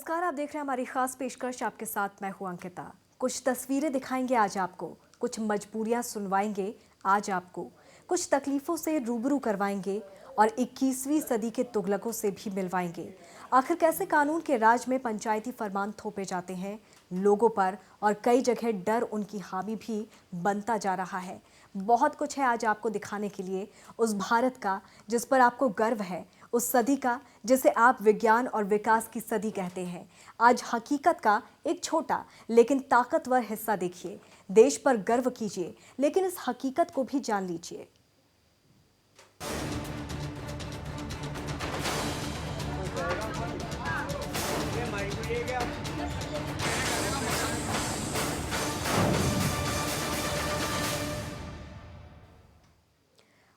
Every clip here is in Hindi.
नमस्कार, आप देख रहे हैं हमारी खास पेशकश। आपके साथ मैं हूं अंकिता। कुछ तस्वीरें दिखाएंगे आज आपको, कुछ मजबूरियां सुनवाएंगे आज आपको, कुछ तकलीफों से रूबरू करवाएंगे और 21वीं सदी के तुगलकों से भी मिलवाएंगे। आखिर कैसे कानून के राज में पंचायती फरमान थोपे जाते हैं लोगों पर और कई जगह डर उनकी हामी भी बनता जा रहा है। बहुत कुछ है आज आपको दिखाने के लिए, उस भारत का जिस पर आपको गर्व है, उस सदी का जिसे आप विज्ञान और विकास की सदी कहते हैं। आज हकीकत का एक छोटा लेकिन ताकतवर हिस्सा देखिए। देश पर गर्व कीजिए, लेकिन इस हकीकत को भी जान लीजिए।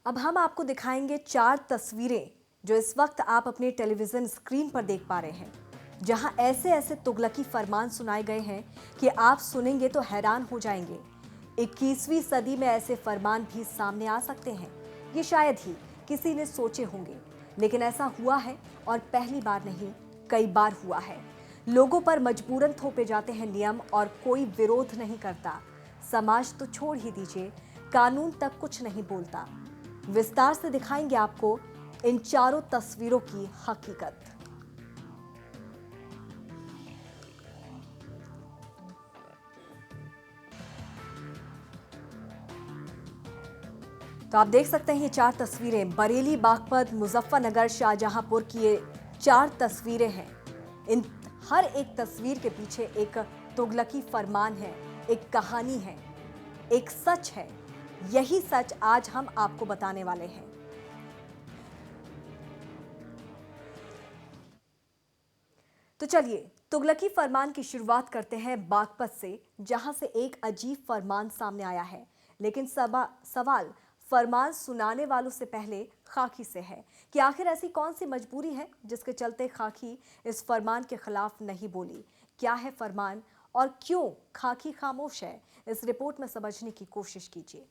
अब हम आपको दिखाएंगे 4 तस्वीरें जो इस वक्त आप अपने टेलीविजन स्क्रीन पर देख पा रहे हैं, जहां ऐसे ऐसे तुगलकी फरमान सुनाए गए हैं कि आप सुनेंगे तो हैरान हो जाएंगे। 21वीं सदी में ऐसे फरमान भी सामने आ सकते हैं, ये शायद ही किसी ने सोचे होंगे, लेकिन ऐसा हुआ है और पहली बार नहीं, कई बार हुआ है। लोगों पर मजबूरन थोपे जाते हैं नियम और कोई विरोध नहीं करता। समाज तो छोड़ ही दीजिए, कानून तक कुछ नहीं बोलता। विस्तार से दिखाएंगे आपको इन चारों तस्वीरों की हकीकत। तो आप देख सकते हैं ये 4 तस्वीरें बरेली, बागपत, मुजफ्फरनगर, शाहजहांपुर की ये 4 तस्वीरें हैं। इन हर एक तस्वीर के पीछे एक तुगलकी फरमान है, एक कहानी है, एक सच है। यही सच आज हम आपको बताने वाले हैं। तो चलिए तुगलकी फरमान की शुरुआत करते हैं बागपत से, जहां से एक अजीब फरमान सामने आया है। लेकिन सवाल फरमान सुनाने वालों से पहले खाकी से है कि आखिर ऐसी कौन सी मजबूरी है जिसके चलते खाकी इस फरमान के खिलाफ नहीं बोली। क्या है फरमान और क्यों खाकी खामोश है, इस रिपोर्ट में समझने की कोशिश कीजिए।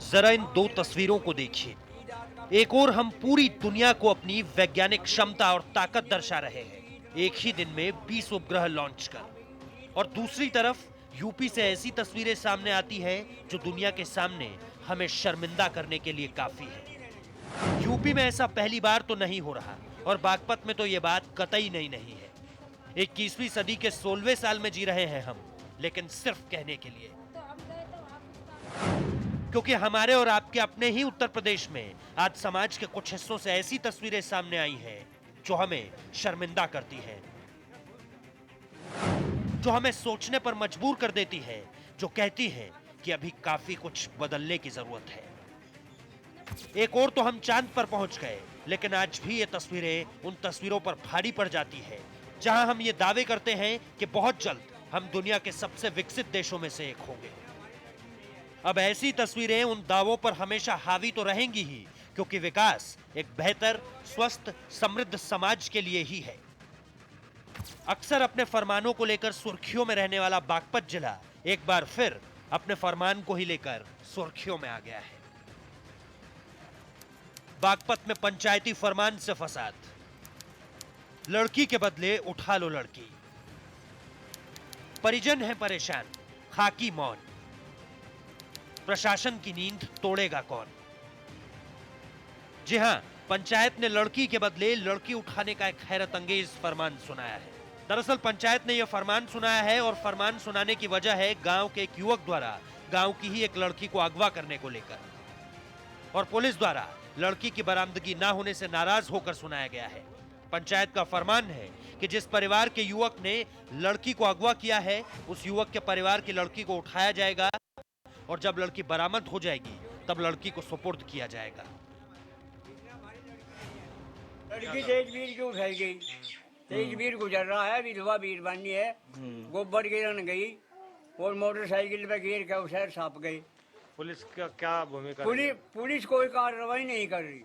जरा इन 2 तस्वीरों को देखिए। एक ओर हम पूरी दुनिया को अपनी वैज्ञानिक क्षमता और ताकत दर्शा रहे हैं, एक ही दिन में 20 उपग्रह लॉन्च कर, और दूसरी तरफ यूपी से ऐसी तस्वीरें सामने आती हैं जो दुनिया के सामने हमें शर्मिंदा करने के लिए काफी है। यूपी में ऐसा पहली बार तो नहीं हो रहा, और बागपत में तो ये बात कतई नहीं है। 21वीं सदी के 16वें साल में जी रहे हैं हम, लेकिन सिर्फ कहने के लिए, क्योंकि हमारे और आपके अपने ही उत्तर प्रदेश में आज समाज के कुछ हिस्सों से ऐसी तस्वीरें सामने आई हैं जो हमें शर्मिंदा करती हैं, जो हमें सोचने पर मजबूर कर देती है, जो कहती है कि अभी काफी कुछ बदलने की जरूरत है। एक और तो हम चांद पर पहुंच गए, लेकिन आज भी ये तस्वीरें उन तस्वीरों पर भारी पड़ जाती है जहां हम ये दावे करते हैं कि बहुत जल्द हम दुनिया के सबसे विकसित देशों में से एक होंगे। अब ऐसी तस्वीरें उन दावों पर हमेशा हावी तो रहेंगी ही, क्योंकि विकास एक बेहतर, स्वस्थ, समृद्ध समाज के लिए ही है। अक्सर अपने फरमानों को लेकर सुर्खियों में रहने वाला बागपत जिला एक बार फिर अपने फरमान को ही लेकर सुर्खियों में आ गया है। बागपत में पंचायती फरमान से फसाद, लड़की के बदले उठा लो लड़की, परिजन है परेशान, खाकी मौन, प्रशासन की नींद तोड़ेगा कौन। जी हां, पंचायत ने लड़की के बदले लड़की उठाने का एक हैरत अंगेज फरमान सुनाया है। दरअसल पंचायत ने यह फरमान सुनाया है, और फरमान सुनाने की वजह है गांव के एक युवक द्वारा गांव की ही एक लड़की को अगवा करने को लेकर, और पुलिस द्वारा लड़की की बरामदगी ना होने से नाराज होकर सुनाया गया है। पंचायत का फरमान है कि जिस परिवार के युवक ने लड़की को अगवा किया है, उस युवक के परिवार की लड़की को उठाया जाएगा, और जब लड़की बरामद हो जाएगी तब लड़की को सुपुर्द किया जाएगा। लड़की तेजवीर की उठाई गई, तेजवीर गुजर रहा है, विधवा वीर बनी है, गोबर गिरन गई और मोटरसाइकिल पे गिर के उसे साप गई। पुलिस का क्या भूमिका? पुलिस कोई कार्रवाई नहीं कर रही।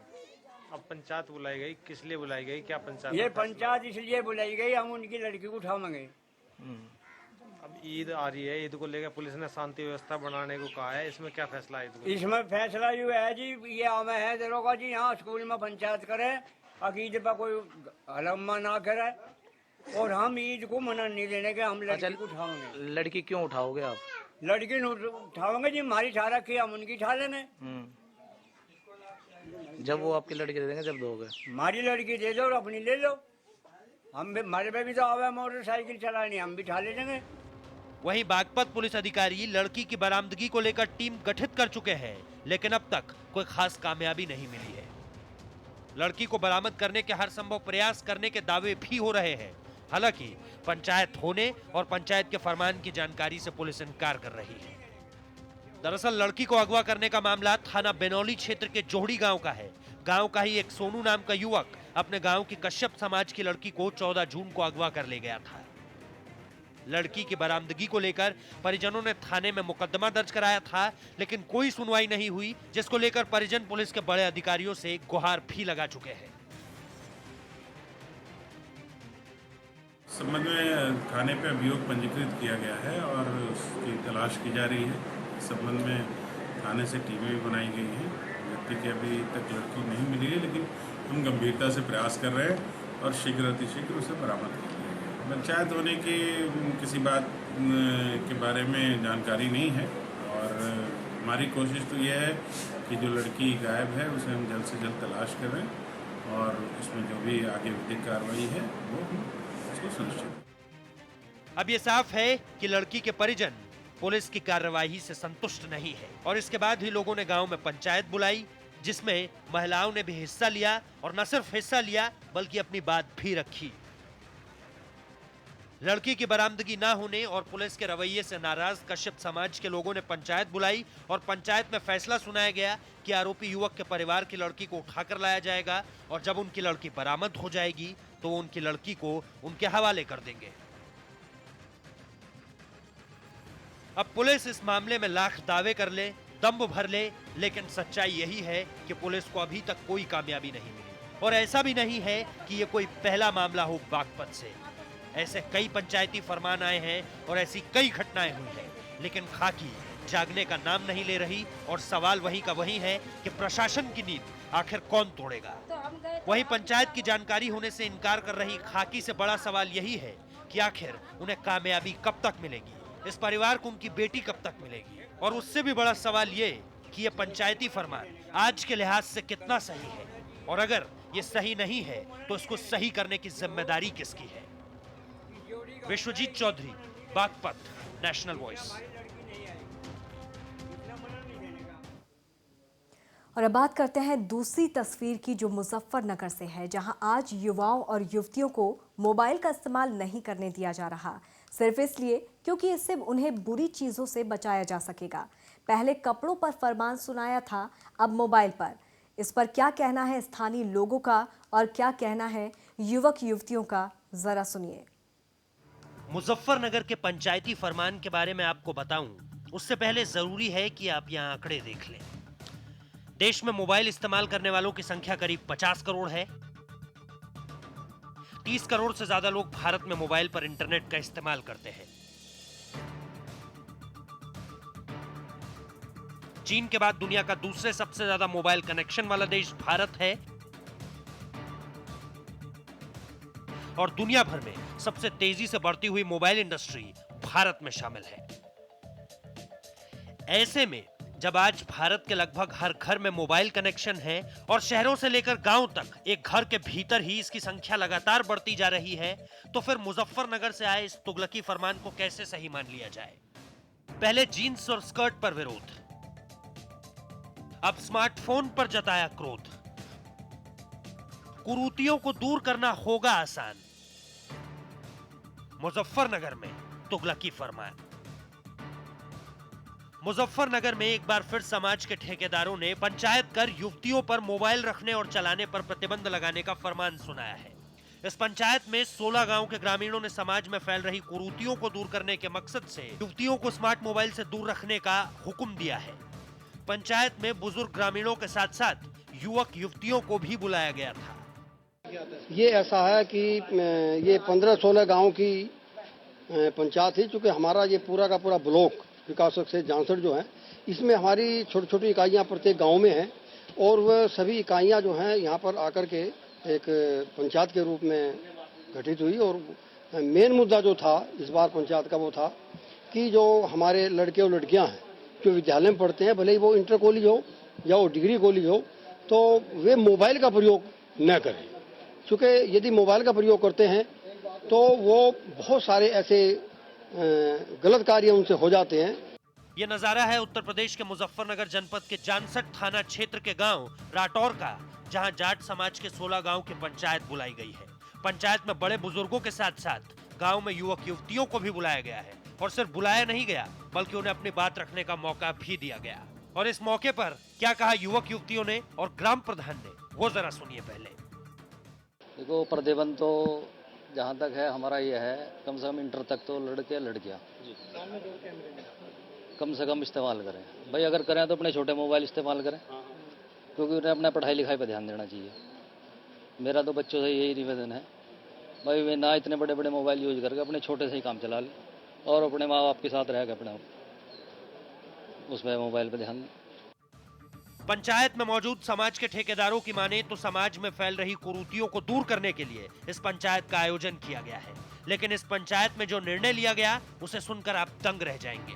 अब पंचायत बुलाई गई, किस लिए बुलाई गई? क्या पंचायत? ये पंचायत इसलिए बुलाई गई, हम उनकी लड़की को उठावेंगे। अब ईद आ रही है, ईद को लेकर पुलिस ने शांति व्यवस्था बनाने को कहा है, इसमें क्या फैसला है? ईद को इसमें फैसला ये है जी, ये हमें है दरोगा जी, यहाँ स्कूल में पंचायत करे, अकीदे पर कोई हलम्मा ना करे, और हम ईद को मना नहीं देने के, हम लड़की को उठाओगे। लड़की क्यों उठाओगे आप? लड़की उठाओगे जी, हमारी ठा रखी, हम उनकी ठा लेंगे। जब वो आपकी लड़की दे देंगे, जब दोगे? हमारी लड़की दे दो और अपनी ले लो, हम भी, हमारे पे भी तो आवे मोटरसाइकिल चलानी, हम भी ठा ले लेंगे। वहीं बागपत पुलिस अधिकारी लड़की की बरामदगी को लेकर टीम गठित कर चुके हैं, लेकिन अब तक कोई खास कामयाबी नहीं मिली है। लड़की को बरामद करने के हर संभव प्रयास करने के दावे भी हो रहे हैं। हालांकि पंचायत होने और पंचायत के फरमान की जानकारी से पुलिस इनकार कर रही है। दरअसल लड़की को अगवा करने का मामला थाना बेनौली क्षेत्र के जोहड़ी गांव का है। गांव का ही एक सोनू नाम का युवक अपने गांव की कश्यप समाज की लड़की को 14 जून को अगवा कर ले गया था। लड़की की बरामदगी को लेकर परिजनों ने थाने में मुकदमा दर्ज कराया था, लेकिन कोई सुनवाई नहीं हुई, जिसको लेकर परिजन पुलिस के बड़े अधिकारियों से गुहार भी लगा चुके हैं। संबंध में थाने पे अभियोग पंजीकृत किया गया है और उसकी तलाश की जा रही है। इस संबंध में थाने से टीमें भी बनाई गई हैं। व्यक्ति की अभी तक लड़की नहीं मिली है, लेकिन हम गंभीरता से प्रयास कर रहे हैं और शीघ्र अतिशीघ्र उसे बरामद कर लेंगे। पंचायत होने की किसी बात के बारे में जानकारी नहीं है और हमारी कोशिश तो यह है कि जो लड़की गायब है उसे हम जल्द से जल्द तलाश करें और उसमें जो भी आगे विधिक कार्रवाई है वो उसको सुनिश्चित। अब ये साफ है कि लड़की के परिजन पुलिस की कार्रवाई से संतुष्ट नहीं है और इसके बाद ही लोगों ने गांव में पंचायत बुलाई, जिसमें महिलाओं ने भी हिस्सा लिया और न सिर्फ हिस्सा लिया बल्कि अपनी बात भी रखी। लड़की की बरामदगी ना होने और पुलिस के रवैये से नाराज कश्यप समाज के लोगों ने पंचायत बुलाई और पंचायत में फैसला सुनाया गया कि आरोपी युवक के परिवार की लड़की को उठाकर लाया जाएगा और जब उनकी लड़की बरामद हो जाएगी तो उनकी लड़की को उनके हवाले कर देंगे। अब पुलिस इस मामले में लाख दावे कर ले, दम भर ले, लेकिन सच्चाई यही है कि पुलिस को अभी तक कोई कामयाबी नहीं मिली। और ऐसा भी नहीं है कि ये कोई पहला मामला हो बागपत से। ऐसे कई पंचायती फरमान आए हैं और ऐसी कई घटनाएं हुई हैं, लेकिन खाकी जागने का नाम नहीं ले रही और सवाल वही का वही है कि प्रशासन की नींद आखिर कौन तोड़ेगा। वही पंचायत की जानकारी होने से इनकार कर रही खाकी से बड़ा सवाल यही है कि आखिर उन्हें कामयाबी कब तक मिलेगी, इस परिवार को उनकी बेटी कब तक मिलेगी। और उससे भी बड़ा सवाल ये कि ये पंचायती फरमान आज के लिहाज से कितना सही है और अगर ये सही नहीं है तो इसको सही करने की जिम्मेदारी किसकी है। Vishwajit Chaudhary, Baghpat, national voice. और अब बात करते हैं दूसरी तस्वीर की, जो मुजफ्फरनगर से है, जहां आज युवाओं और युवतियों को मोबाइल का इस्तेमाल नहीं करने दिया जा रहा, सिर्फ इसलिए क्योंकि इससे उन्हें बुरी चीजों से बचाया जा सकेगा। पहले कपड़ों पर फरमान सुनाया था, अब मोबाइल पर। इस पर क्या कहना है स्थानीय लोगों का और क्या कहना है युवक युवतियों का, जरा सुनिए। मुजफ्फरनगर के पंचायती फरमान के बारे में आपको बताऊं, उससे पहले जरूरी है कि आप यहाँ आंकड़े देख लें। देश में मोबाइल इस्तेमाल करने वालों की संख्या करीब 50 करोड़ है। 30 करोड़ से ज्यादा लोग भारत में मोबाइल पर इंटरनेट का इस्तेमाल करते हैं। चीन के बाद दुनिया का दूसरे सबसे ज्यादा मोबाइल कनेक्शन वाला देश भारत है और दुनिया भर में सबसे तेजी से बढ़ती हुई मोबाइल इंडस्ट्री भारत में शामिल है। ऐसे में जब आज भारत के लगभग हर घर में मोबाइल कनेक्शन है और शहरों से लेकर गांव तक एक घर के भीतर ही इसकी संख्या लगातार बढ़ती जा रही है, तो फिर मुजफ्फरनगर से आए इस तुगलकी फरमान को कैसे सही मान लिया जाए। पहले जीन्स और स्कर्ट पर विरोध, अब स्मार्टफोन पर जताया क्रोध। कुरीतियों को दूर करना होगा आसान, मुजफ्फरनगर में तुगलकी फरमान। मुजफ्फरनगर में एक बार फिर समाज के ठेकेदारों ने पंचायत कर युवतियों पर मोबाइल रखने और चलाने पर प्रतिबंध लगाने का फरमान सुनाया है। इस पंचायत में 16 गांव के ग्रामीणों ने समाज में फैल रही कुरीतियों को दूर करने के मकसद से युवतियों को स्मार्ट मोबाइल से दूर रखने का हुक्म दिया है। पंचायत में बुजुर्ग ग्रामीणों के साथ साथ युवक युवतियों को भी बुलाया गया था। ये ऐसा है कि ये 15-16 गांव की पंचायत थी, चूँकि हमारा ये पूरा का पूरा ब्लॉक विकासक से जांसड़ जो है, इसमें हमारी छोटी छोटी इकाइयाँ प्रत्येक गांव में हैं और वह सभी इकाइयाँ जो हैं यहाँ पर आकर के एक पंचायत के रूप में गठित हुई। और मेन मुद्दा जो था इस बार पंचायत का वो था कि जो हमारे लड़के और लड़कियाँ हैं जो विद्यालय में पढ़ते हैं, भले ही वो इंटर कॉलेज हो या वो डिग्री कॉलेज हो, तो वे मोबाइल का प्रयोग न करें, क्योंकि यदि मोबाइल का प्रयोग करते हैं तो वो बहुत सारे ऐसे गलत कार्य उनसे हो जाते हैं। ये नजारा है उत्तर प्रदेश के मुजफ्फरनगर जनपद के जानसठ थाना क्षेत्र के गांव राठौर का, जहां जाट समाज के 16 गांव की पंचायत बुलाई गई है। पंचायत में बड़े बुजुर्गों के साथ साथ गांव में युवक युवतियों को भी बुलाया गया है और सिर्फ बुलाया नहीं गया बल्कि उन्हें अपनी बात रखने का मौका भी दिया गया। और इस मौके पर क्या कहा युवक युवतियों ने और ग्राम प्रधान ने, वो जरा सुनिए पहले। देखो, प्रतिबंध तो जहाँ तक है हमारा ये है, कम से कम इंटर तक तो लड़के लड़कियाँ कम से कम इस्तेमाल करें। भाई अगर करें तो अपने छोटे मोबाइल इस्तेमाल करें, क्योंकि उन्हें अपना पढ़ाई लिखाई पर ध्यान देना चाहिए। मेरा तो बच्चों से यही निवेदन है, भाई वे ना इतने बड़े बड़े मोबाइल यूज करके अपने छोटे से ही काम चला लें और अपने माँ बाप के साथ रह के अपने उसमें मोबाइल पर ध्यान दें। पंचायत में मौजूद समाज के ठेकेदारों की माने तो समाज में फैल रही कुरीतियों को दूर करने के लिए इस पंचायत का आयोजन किया गया है। लेकिन इस पंचायत में जो निर्णय लिया गया उसे सुनकर आप दंग रह जाएंगे।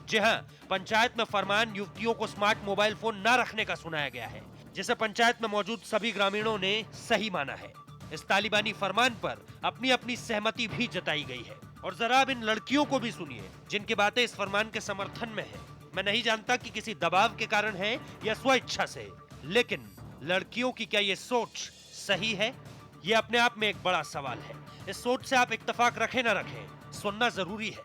जी हां, पंचायत में फरमान युवतियों को स्मार्ट मोबाइल फोन न रखने का सुनाया गया है, जिसे पंचायत में मौजूद सभी ग्रामीणों ने सही माना है। इस तालिबानी फरमान पर अपनी अपनी सहमति भी जताई गई है। और जरा अब इन लड़कियों को भी सुनिए जिनकी बातें इस फरमान के समर्थन में है। मैं नहीं जानता कि किसी दबाव के कारण है या स्वेच्छा से, लेकिन लड़कियों की क्या ये सोच सही है? ये अपने आप में एक बड़ा सवाल है। इस सोच से आप इत्तेफाक रखें ना रखें, सुनना जरूरी है।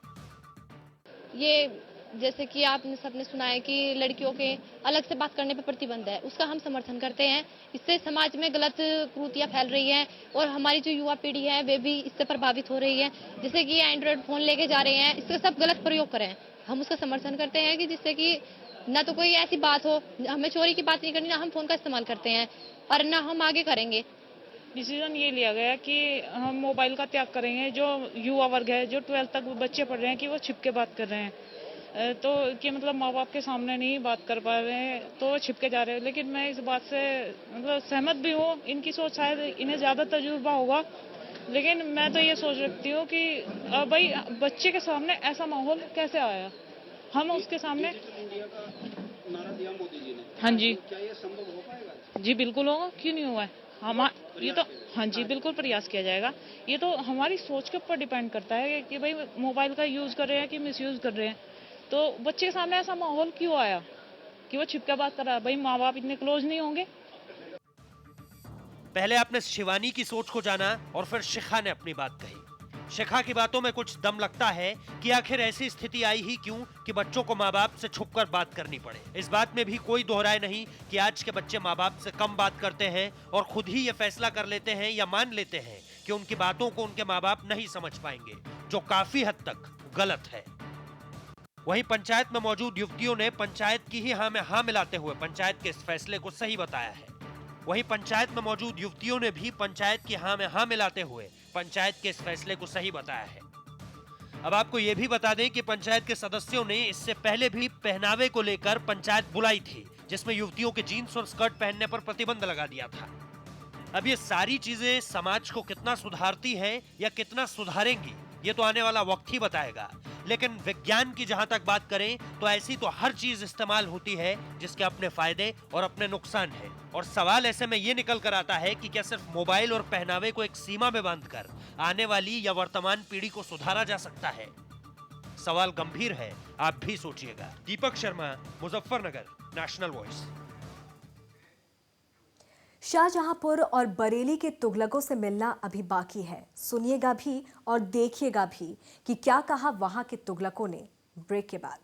ये जैसे कि आपने सबने सुना है कि लड़कियों के अलग से बात करने पर प्रतिबंध है, उसका हम समर्थन करते हैं। इससे समाज में गलत कुरीतियां फैल रही हैं और हमारी जो युवा पीढ़ी है वे भी इससे प्रभावित हो रही है। जैसे कि एंड्रॉयड फोन लेके जा रहे हैं, इसका सब गलत प्रयोग करें, हम उसका समर्थन करते हैं कि जिससे कि ना तो कोई ऐसी बात हो, हमें चोरी की बात नहीं करनी, ना हम फोन का इस्तेमाल करते हैं और ना हम आगे करेंगे। डिसीजन ये लिया गया कि हम मोबाइल का त्याग करेंगे। जो युवा वर्ग है, जो 12th तक बच्चे पढ़ रहे हैं, कि वो छिपके बात कर रहे हैं, तो कि मतलब माँ बाप के सामने नहीं बात कर पा रहे हैं तो वो छिपके जा रहे हैं। लेकिन मैं इस बात से मतलब सहमत भी हूँ। इनकी सोच शायद इन्हें ज़्यादा तजुर्बा होगा, लेकिन मैं तो ये सोच रखती हूँ कि भाई बच्चे के सामने ऐसा माहौल कैसे आया, हम उसके सामने। हाँ जी, जी बिल्कुल होगा, क्यों नहीं हुआ है। ये तो हाँ जी बिल्कुल प्रयास किया जाएगा। ये तो हमारी सोच के ऊपर डिपेंड करता है कि भाई मोबाइल का यूज कर रहे हैं कि मिसयूज कर रहे हैं। तो बच्चे के सामने ऐसा माहौल क्यों आया कि वो छिपके बात कर रहा है? भाई माँ बाप इतने क्लोज नहीं होंगे। पहले आपने शिवानी की सोच को जाना और फिर शिखा ने अपनी बात कही। शिखा की बातों में कुछ दम लगता है कि आखिर ऐसी स्थिति आई ही क्यों कि बच्चों को माँ बाप से छुपकर बात करनी पड़े। इस बात में भी कोई दोहराए नहीं कि आज के बच्चे माँ बाप से कम बात करते हैं और खुद ही ये फैसला कर लेते हैं या मान लेते हैं कि उनकी बातों को उनके माँ बाप नहीं समझ पाएंगे, जो काफी हद तक गलत है। वहीं पंचायत में मौजूद युवतियों ने पंचायत की ही हाँ में हाँ मिलाते हुए पंचायत के इस फैसले को सही बताया है। वहीं पंचायत में मौजूद युवतियों ने भी पंचायत की हाँ में हाँ मिलाते हुए पंचायत के इस फैसले को सही बताया है। अब आपको यह भी बता दें कि पंचायत के सदस्यों ने इससे पहले भी पहनावे को लेकर पंचायत बुलाई थी, जिसमें युवतियों के जीन्स और स्कर्ट पहनने पर प्रतिबंध लगा दिया था। अब ये सारी चीजें समाज को कितना सुधारती हैं या कितना सुधारेंगी, ये तो आने वाला वक्त ही बताएगा। लेकिन विज्ञान की जहां तक बात करें तो ऐसी तो हर चीज इस्तेमाल होती है जिसके अपने फायदे और अपने नुकसान हैं। और सवाल ऐसे में ये निकल कर आता है कि क्या सिर्फ मोबाइल और पहनावे को एक सीमा में बांधकर आने वाली या वर्तमान पीढ़ी को सुधारा जा सकता है? सवाल गंभीर है, आप भी सोचिएगा। Deepak Sharma, Muzaffarnagar, national voice. शाहजहांपुर और बरेली के तुगलकों से मिलना अभी बाकी है। सुनिएगा भी और देखिएगा भी कि क्या कहा वहां के तुगलकों ने। ब्रेक के बाद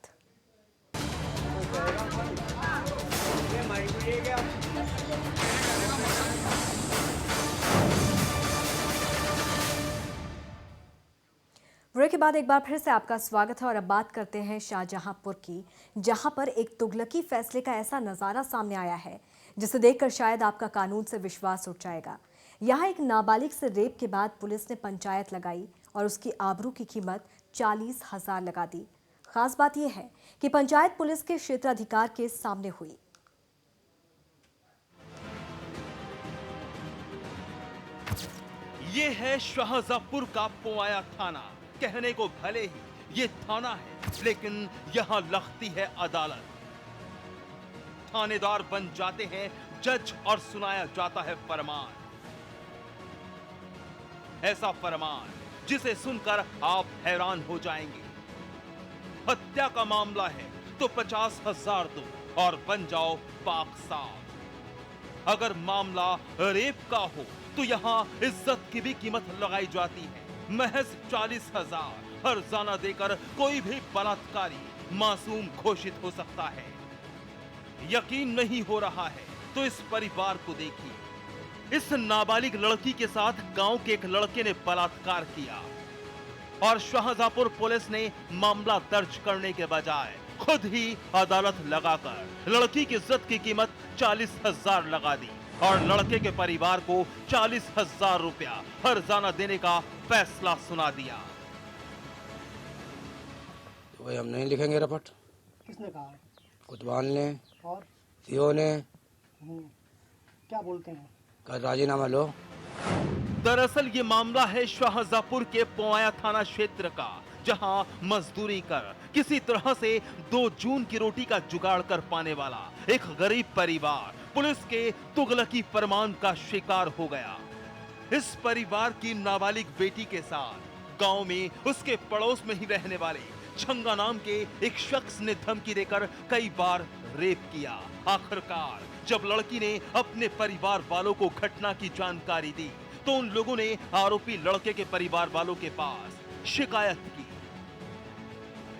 एक बार फिर से आपका स्वागत है और अब बात करते हैं शाहजहांपुर की, जहां पर एक तुगलकी फैसले का ऐसा नजारा सामने आया है जिसे देखकर शायद आपका कानून से विश्वास उठ जाएगा। यहाँ एक नाबालिग से रेप के बाद पुलिस ने पंचायत लगाई और उसकी आबरू की कीमत 40,000 लगा दी। खास बात यह है कि पंचायत पुलिस के क्षेत्राधिकार के सामने हुई। ये है शाहजहांपुर का पोआया थाना। कहने को भले ही ये थाना है, लेकिन यहाँ लगती है अदालत। थानेदार बन जाते हैं जज और सुनाया जाता है फरमान। ऐसा फरमान जिसे सुनकर आप हैरान हो जाएंगे। हत्या का मामला है तो 50,000 दो और बन जाओ पाक साफ। अगर मामला रेप का हो तो यहाँ इज्जत की भी कीमत लगाई जाती है। महज 40,000 हर्जाना देकर कोई भी बलात्कारी मासूम घोषित हो सकता है। यकीन नहीं हो रहा है तो इस परिवार को देखिए। इस नाबालिग लड़की के साथ गांव के एक लड़के ने बलात्कार किया और शाहजहांपुर पुलिस ने मामला दर्ज करने के बजाय खुद ही अदालत लगाकर लड़की की इज्जत की कीमत 40,000 लगा दी और लड़के के परिवार को 40,000 रुपया हर्जाना देने का फैसला सुना दिया। तो भाई हम नहीं लिखेंगे रपट। किसने कहा? कोतवाल ने और सीओ ने। क्या बोलते हैं? कल राजीनामा लो। दरअसल ये मामला है शाहजहांपुर के पोआया थाना क्षेत्र का, जहां मजदूरी कर किसी तरह से 2 जून की रोटी का जुगाड़ कर पाने वाला एक गरीब परिवार पुलिस के तुगलकी फरमान का शिकार हो गया। इस परिवार की नाबालिग बेटी के साथ गांव में उसके पड़ोस में ही रहने वाले छंगा नाम के एक शख्स ने धमकी देकर कई बार रेप किया। आखिरकार जब लड़की ने अपने परिवार वालों को घटना की जानकारी दी तो उन लोगों ने आरोपी लड़के के परिवार वालों के पास शिकायत की,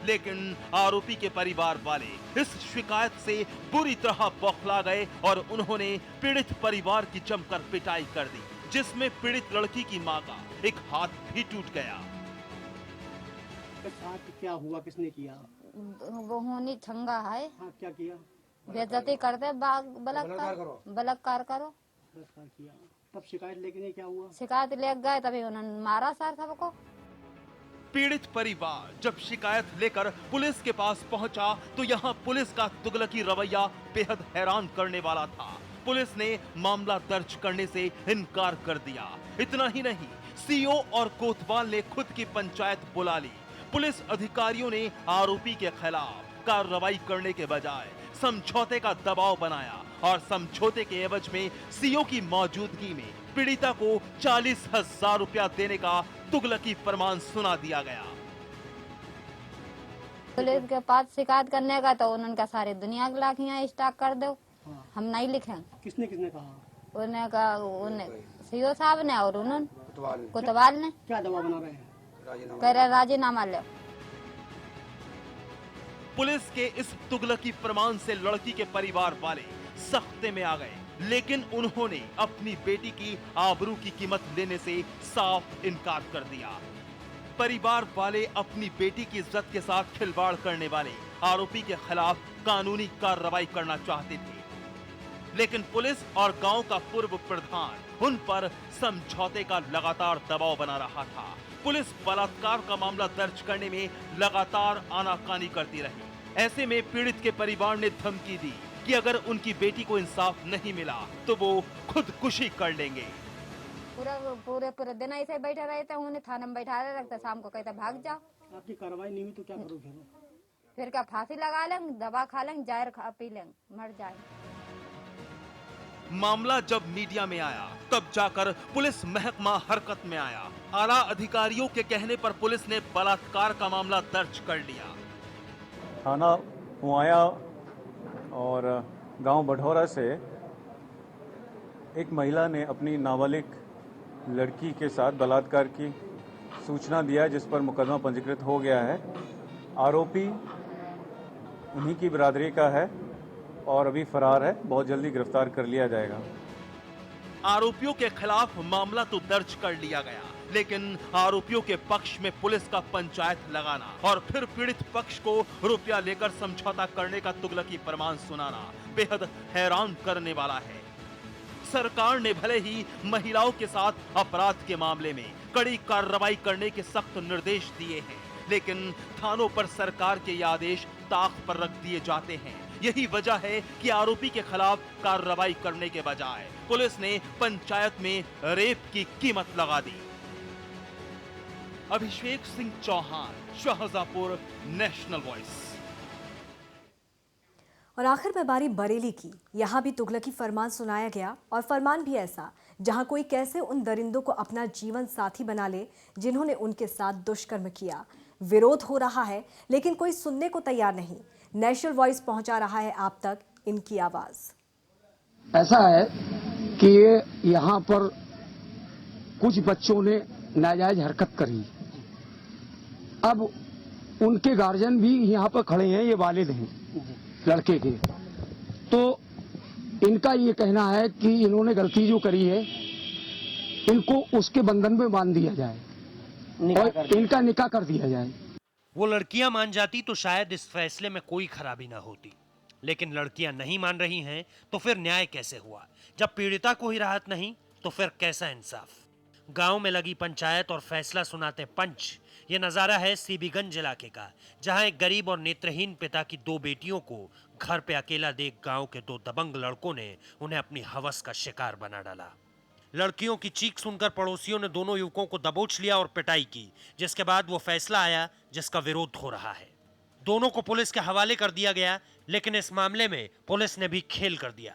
लेकिन आरोपी के परिवार वाले इस शिकायत से बुरी तरह बौखला गए और उन्होंने पीड़ित परिवार की जमकर पिटाई कर दी, जिसमें पीड़ित लड़की की मां का एक हाथ भी टूट गया। साथ क्या हुआ? किसने किया? वो छंगा है। हाँ, क्या किया? बेइज्जती करते बलात्कार करो। किया। तब शिकायत लेके नहीं क्या हुआ? शिकायत ले गए तभी उन्होंने मारा सर सबको। पीड़ित परिवार जब शिकायत लेकर पुलिस के पास पहुंचा तो यहाँ पुलिस का तुगलकी रवैया बेहद हैरान करने वाला था। पुलिस ने मामला दर्ज करने से इनकार कर दिया। इतना ही नहीं, सीओ और कोतवाल ने खुद की पंचायत बुला ली। पुलिस अधिकारियों ने आरोपी के खिलाफ कार्रवाई करने के बजाय समझौते का दबाव बनाया और समझौते के एवज में सीओ की मौजूदगी में पीड़िता को 40,000 रुपया देने का तुगलकी फरमान सुना दिया गया। पुलिस के पास शिकायत करने का तो उन्होंने कहा सारी दुनिया की लाखियां स्टॉक कर दो। हम नहीं लिखेंगे। किसने कहा? उन्हें कहा सीओ साहब ने और उन्होंने कोतवाल ने। क्या दबाव बना रहे हैं? कह रहे राजीनामा लो। पुलिस के इस तुगलकी फरमान से लड़की के परिवार वाले सख्ते में आ गए, लेकिन उन्होंने अपनी बेटी की आबरू की कीमत लेने से साफ इनकार कर दिया। परिवार वाले अपनी बेटी की इज्जत के साथ खिलवाड़ करने वाले आरोपी के खिलाफ कानूनी कार्रवाई करना चाहते थे, लेकिन पुलिस और गांव का पूर्व प्रधान उन पर समझौते का लगातार दबाव बना रहा था। पुलिस बलात्कार का मामला दर्ज करने में लगातार आनाकानी करती रही। ऐसे में पीड़ित के परिवार ने धमकी दी कि अगर उनकी बेटी को इंसाफ नहीं मिला तो वो खुदकुशी कर लेंगे। पूरे दिन ऐसे बैठे रहे थे, उन्हें थाने में बैठा रखते, शाम को कहते भाग जाओ। आपकी कार्रवाई नहीं हुई तो क्या करोगे? फिर क्या फांसी लगा लेंगे, दवा खा लेंगे, जहर खा पी लेंगे, मर जाएंगे। मामला जब मीडिया में आया तब जाकर पुलिस महकमा हरकत में आया। आला अधिकारियों के कहने पर पुलिस ने बलात्कार का मामला दर्ज कर लिया। थाना पोआया और गांव बढ़ौरा से एक महिला ने अपनी नाबालिग लड़की के साथ बलात्कार की सूचना दिया, जिस पर मुकदमा पंजीकृत हो गया है। आरोपी उन्हीं की बिरादरी का है और अभी फरार है। बहुत जल्दी गिरफ्तार कर लिया जाएगा। आरोपियों के खिलाफ मामला तो दर्ज कर लिया गया, लेकिन आरोपियों के पक्ष में पुलिस का पंचायत लगाना और फिर पीड़ित पक्ष को रुपया लेकर समझौता करने का तुगलकी फरमान सुनाना बेहद हैरान करने वाला है। सरकार ने भले ही महिलाओं के साथ अपराध के मामले में कड़ी कार्रवाई करने के सख्त निर्देश दिए हैं, लेकिन थानों पर सरकार के ये आदेश ताक पर रख दिए जाते हैं। यही वजह है कि आरोपी के खिलाफ कार्रवाई करने के बजाय पुलिस ने पंचायत में रेप की कीमत लगा दी। Abhishek Singh Chauhan, Shahjahanpur, national voice. और आखिर में बारी बरेली की। यहाँ भी तुगलकी फरमान सुनाया गया, और फरमान भी ऐसा जहाँ कोई कैसे उन दरिंदों को अपना जीवन साथी बना ले जिन्होंने उनके साथ दुष्कर्म किया। विरोध हो रहा है लेकिन कोई सुनने को तैयार नहीं। नेशनल वॉइस पहुंचा रहा है आप तक इनकी आवाज। ऐसा है कि यहाँ पर कुछ बच्चों ने नाजायज हरकत करी। अब उनके गार्जियन भी यहाँ पर खड़े हैं, ये वालिद हैं लड़के के। तो इनका ये कहना है कि इन्होंने गलती जो करी है इनको उसके बंधन में बांध दिया जाए और इनका निकाह कर दिया जाए। वो लड़कियां मान जाती तो शायद इस फैसले में कोई खराबी ना होती, लेकिन लड़कियां नहीं मान रही हैं तो फिर न्याय कैसे हुआ? जब पीड़िता को ही राहत नहीं तो फिर कैसा इंसाफ? गांव में लगी पंचायत और फैसला सुनाते पंच। ये नजारा है सीबीगंज इलाके का, जहां एक गरीब और नेत्रहीन पिता की 2 बेटियों को घर पे अकेला देख गांव के 2 दबंग लड़कों ने उन्हें अपनी हवस का शिकार बना डाला। लड़कियों की चीख सुनकर पड़ोसियों ने दोनों युवकों को दबोच लिया और पिटाई की, जिसके बाद वो फैसला आया जिसका विरोध हो रहा है। दोनों को पुलिस के हवाले कर दिया गया, लेकिन इस मामले में पुलिस ने भी खेल कर दिया।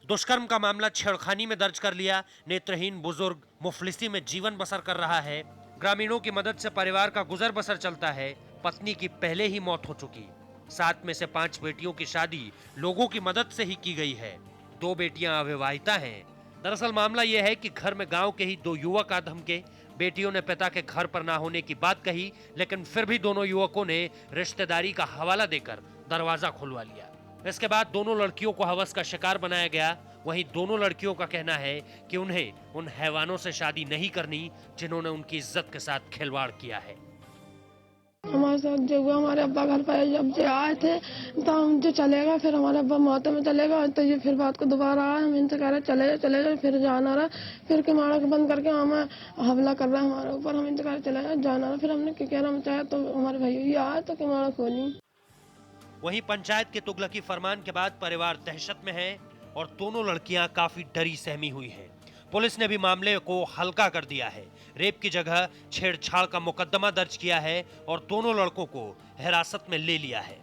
दुष्कर्म का मामला छेड़खानी में दर्ज कर लिया। नेत्रहीन बुजुर्ग मुफलिसी में जीवन बसर कर रहा है। ग्रामीणों की मदद से परिवार का गुजर बसर चलता है। पत्नी की पहले ही मौत हो चुकी। 7 में से 5 बेटियों की शादी लोगों की मदद से ही की गई है। 2 बेटियां अविवाहिता हैं। दरअसल मामला यह है कि घर में गांव के ही 2 युवक आ धमके। बेटियों ने पिता के घर पर ना होने की बात कही, लेकिन फिर भी दोनों युवकों ने रिश्तेदारी का हवाला देकर दरवाजा खुलवा लिया। इसके बाद दोनों लड़कियों को हवस का शिकार बनाया गया। वहीं दोनों लड़कियों का कहना है कि उन्हें उन हैवानों से शादी नहीं करनी जिन्होंने उनकी इज्जत के साथ खिलवाड़ किया है। हमारे साथ जो हुआ, हमारे अब्बा घर पर जब से आए थे तो हम जो चलेगा, फिर हमारे अब्बा मौत में चलेगा, तो ये फिर बात को दोबारा आया। हम इनसे कह रहे चले जाए, फिर जाना रहा। फिर किमाड़ा को बंद करके हमें हमला कर रहा है हमारे ऊपर। हम इनसे कह रहे चले जाए, जाना रहा। फिर हमने कहना मचाया तो हमारे भैया आए तो किमाड़ा खोली। वहीं पंचायत के तुगलकी फरमान के बाद परिवार दहशत में है और दोनों लड़कियां काफी डरी सहमी हुई हैं। पुलिस ने भी मामले को हल्का कर दिया है। रेप की जगह छेड़छाड़ का मुकदमा दर्ज किया है और दोनों लड़कों को हिरासत में ले लिया है।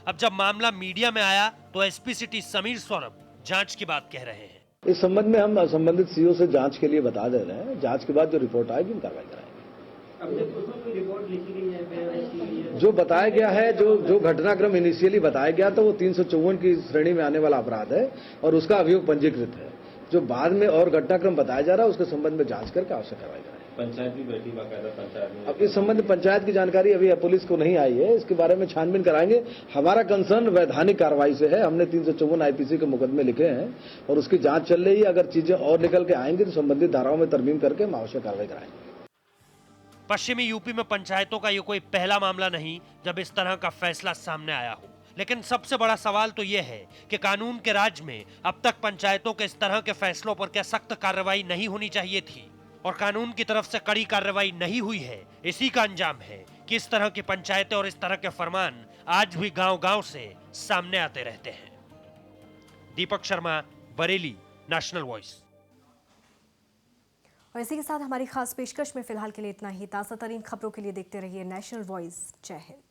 अब जब मामला मीडिया में आया तो एसपी सिटी समीर सौरभ जांच की बात कह रहे हैं। इस संबंध में हम संबंधित सीओ से जांच के लिए बता दे रहे हैं। जांच के बाद जो रिपोर्ट आएगी हम कार्रवाई कराएंगे। जो बताया गया है, जो घटनाक्रम इनिशियली बताया गया तो वो 354 की श्रेणी में आने वाला अपराध है और उसका अभियोग पंजीकृत है। जो बाद में और घटनाक्रम बताया जा रहा है उसके संबंध में जांच करके आवश्यक कार्रवाई कराएंगे। पंचायत भी बैठी बाकायदा पंचायत में। अब इस संबंध में पंचायत की जानकारी अभी पुलिस को नहीं आई है, इसके बारे में छानबीन कराएंगे। हमारा कंसर्न वैधानिक कार्रवाई से है। हमने 354 आईपीसी के मुकदमे लिखे हैं और उसकी जांच चल रही है। अगर चीजें और निकल के आएंगी तो संबंधित धाराओं में तरमीम करके हम आवश्यक कार्रवाई कराएंगे। पश्चिमी यूपी में पंचायतों का ये कोई पहला मामला नहीं जब इस तरह का फैसला सामने आया हो, लेकिन सबसे बड़ा सवाल तो ये है कि कानून के राज में अब तक पंचायतों के इस तरह के फैसलों पर क्या सख्त कार्रवाई नहीं होनी चाहिए थी? और कानून की तरफ से कड़ी कार्रवाई नहीं हुई है। इसी का अंजाम है कि इस तरह की पंचायतें और इस तरह के फरमान आज भी गांव-गांव से सामने आते रहते हैं। Deepak Sharma, Bareilly, national voice. और इसी के साथ हमारी खास पेशकश में फिलहाल के लिए इतना ही। ताज़ा तरीन खबरों के लिए देखते रहिए नेशनल वॉइस। जय हिंद।